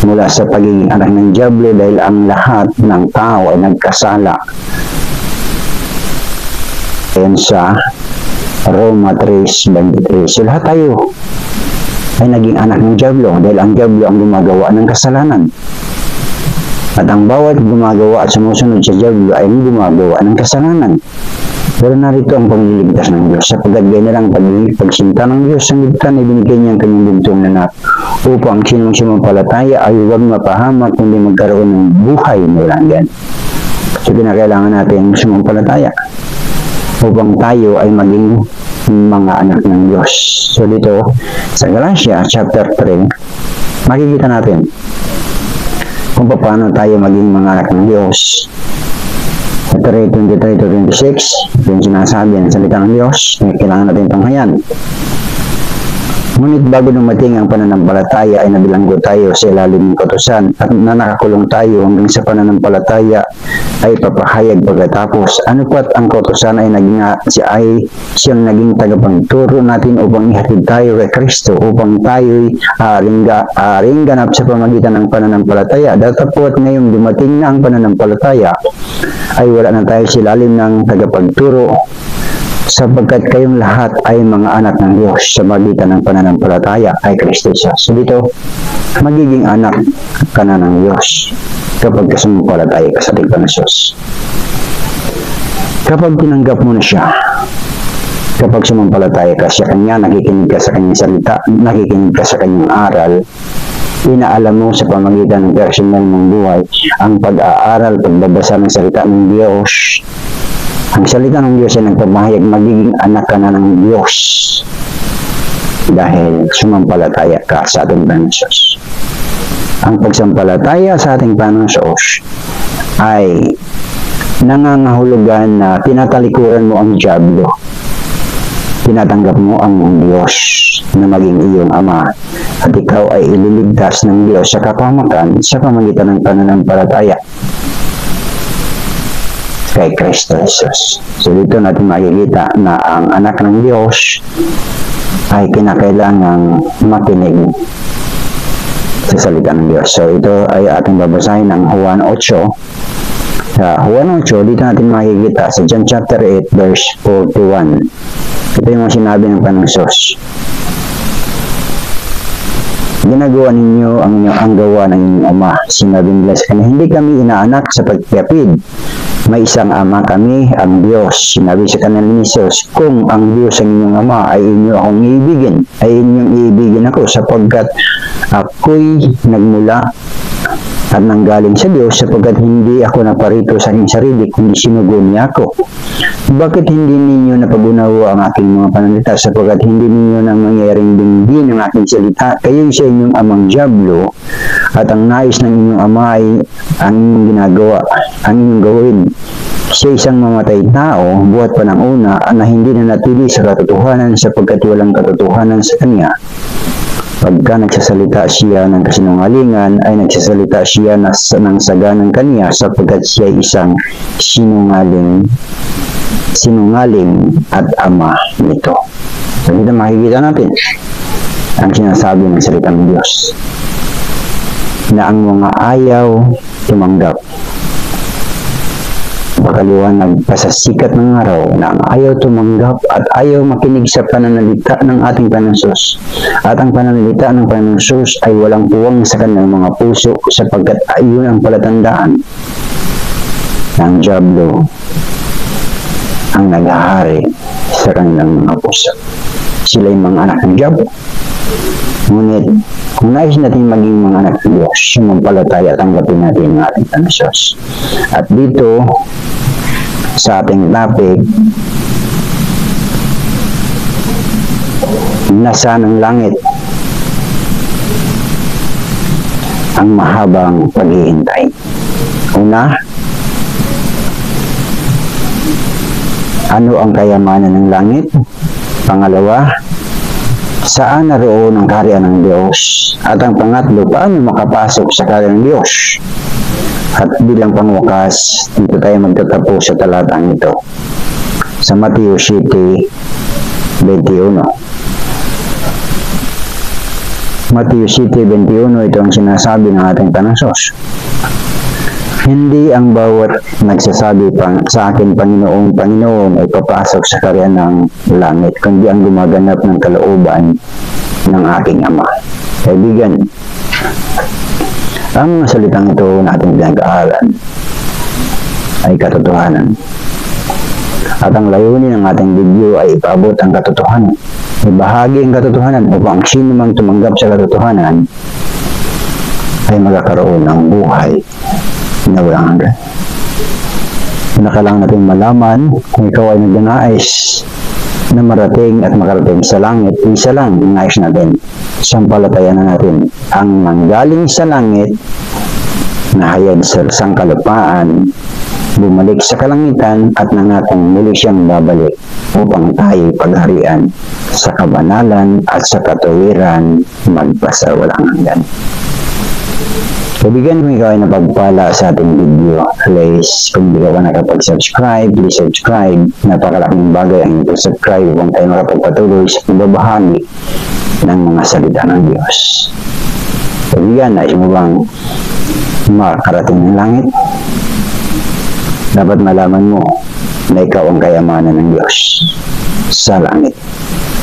mula sa pagiging anak ng diablo, dahil ang lahat ng tao ay nagkasala. Ayan sa Roma 3:23. So lahat tayo ay naging anak ng diablo dahil ang diablo ang gumagawa ng kasalanan. At ang bawat gumagawa at sumusunod sa diablo ay gumagawa ng kasalanan. Pero narito ang pagliligtas ng Diyos, sapagkat ganyan na lang pagsinta ng Diyos sa libutan, ibinigay niya ang kanyang bugtong na anak, upang sinong sumampalataya ay huwag mapahamak, kundi magkaroon ng buhay na walang hanggan. So kinakailangan natin sumampalataya upang tayo ay maging mga anak ng Diyos. So dito sa Galatia chapter 3, makikita natin kung paano tayo maging mga anak ng Diyos. 3:23-26, yung sinasabi ng salita ng Diyos, kailangan natin tanghayan. Ngunit bago dumating ang pananampalataya ay nabilanggo tayo sa ilalim ng kautusan, at na nakakulong tayo hanggang sa pananampalataya ay papahayag pagkatapos. Ano pat ang kautusan ay siyang naging tagapagturo natin upang ihatid tayo kay Kristo, upang tayo'y aaring ganap sa pamagitan ng pananampalataya. Datapot ngayong dumating na ang pananampalataya ay wala na tayo sa ilalim ng tagapagturo, sapagkat kayong lahat ay mga anak ng Diyos sa magitan ng pananampalataya kay Kristo Jesus. So dito, magiging anak ka na ng Diyos kapag sumampalataya ka sa ating Panginoon. Kapag tinanggap mo na siya, kapag sumampalataya ka sa Kanya, nakikinig ka sa Kanyang salita, nakikinig ka sa Kanyang aral, inaalam mo sa pamagitan ng personal mong buhay ang pag-aaral, pagbabasa ng salita ng Diyos. Ang salita ng Diyos ay nagpapahayag, magiging anak ka na ng Diyos. dahil sumampalataya ka sa ating Panginoong Diyos. Ang pagsampalataya sa ating Panginoong Diyos ay nangangahulugan na tinatalikuran mo ang dyablo. Tinatanggap mo ang Diyos na maging iyong Ama at ikaw ay ililigtas ng Diyos sa kapahamakan sa pamagitan ng pananampalataya kay Kristo Jesus. So dito natin makikita na ang anak ng Diyos ay kinakailangang makinig sa salita ng Diyos. So ito ay ating babasahin ng Juan 8. Sa Juan 8, dito natin makikita sa John chapter 8 verse 41. Ito yung mga sinabi ng Panginoong Diyos. Ginagawa ninyo ang gawa ng inyong Ama. Sinabi nila sa kanya, hindi kami inaanak sa pagkapid. May isang Ama kami, ang Diyos. Sinabi sa kanila ni Jesus, kung ang Diyos ang inyong Ama ay inyo akong iibigin, ay inyong iibigin ako sapagkat ako'y nagmula at nanggaling sa Diyos sapagkat hindi ako naparito sa aking sarili kundi sinugo niya ako. Bakit hindi ninyo napagunawa ang aking mga pananalita sapagkat hindi ninyo nang mangyaring dinggin ang aking salita? Kayo sa inyong amang dyablo at ang nais ng inyong ama ay ang inyong ginagawa, ang inyong gawin. Siya isang mamatay tao, buhat pa ng una, na hindi na natili sa katotohanan sapagkat walang katotohanan sa kanya. Pagka nagsasalita siya ng kasinungalingan, ay nagsasalita siya ng saganang kanya sapagkat siya isang sinungaling at ama nito. So dito makikita natin ang sinasabi ng salita ng Diyos na ang mga ayaw tumanggap. Pakaliwanag pa sa sikat ng araw na ang ayaw tumanggap at ayaw makinig sa pananalita ng ating Panginoong Diyos. At ang pananalita ng Panginoong Diyos ay walang puwang sa kanilang mga puso sapagkat ayun ang palatandaan ng dyablo ang naghahari sa kanilang mga puso. Sila yung mga anak ng dyablo. Ngunit, kung nais natin maging mga anak ng Diyos, sumampalataya at tanggapin natin ang ating Panginoong Diyos. At dito, sa ating topic, nasa ng langit ang mahabang paghihintay. Una, ano ang kayamanan ng langit? Pangalawa, saan naroon ang kaharian ng Diyos? At ang pangatlo, paano makapasok sa kaharian ng Diyos? At bilang pangwakas, dito tayo magtatapos sa talatang ito. Sa Matthew 7:21. Matthew 7:21, ito ang sinasabi ng ating Panginoong Diyos. Hindi ang bawat nagsasabi sa akin, Panginoon, Panginoon, ay papasok sa kaharian ng langit, kundi ang gumaganap ng kalooban ng aking Ama. Kaibigan, ang mga salitang ito natin pinag-aaral ay katotohanan. At ang layunin ng ating video ay ipabot ang katotohanan. Ibahagi ang katotohanan upang sino mang tumanggap sa katotohanan ay magkakaroon ng buhay na walang hanggan. Nakailangan natin malaman kung ikaw ay nagnanais na marating at makarating sa langit, isa lang ang nais natin. Sampalatayan na natin ang nanggaling sa langit na hayag sa sangkalupaan, bumalik sa kalangitan at nangatang muli siyang babalik upang tayo pagharian sa kabanalan at sa katuwiran magpasawalang hanggan. Kaibigan, kung ikaw ay napagpala sa ating video, please, kung di ka pa nakapag-subscribe, please subscribe. Napakalaking bagay ang ito-subscribe upang tayo makapagpatuloy sa pagbabahagi ng mga salita ng Diyos. Kaibigan, nais mo bang makarating ng langit? Dapat malaman mo na ikaw ang kayamanan ng Diyos sa langit.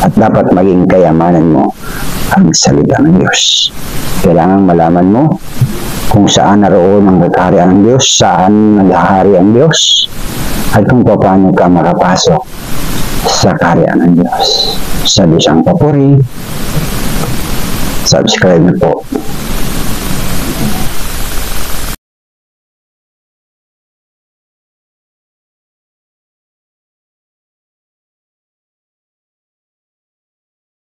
At dapat maging kayamanan mo ang salita ng Diyos. Kailangan malaman mo kung saan naroon ang kaharian ng Diyos, saan naghahari ang Diyos, at kung paano ka makapasok sa kaharian ng Diyos. Sa Diyos ang papuri. Subscribe na po.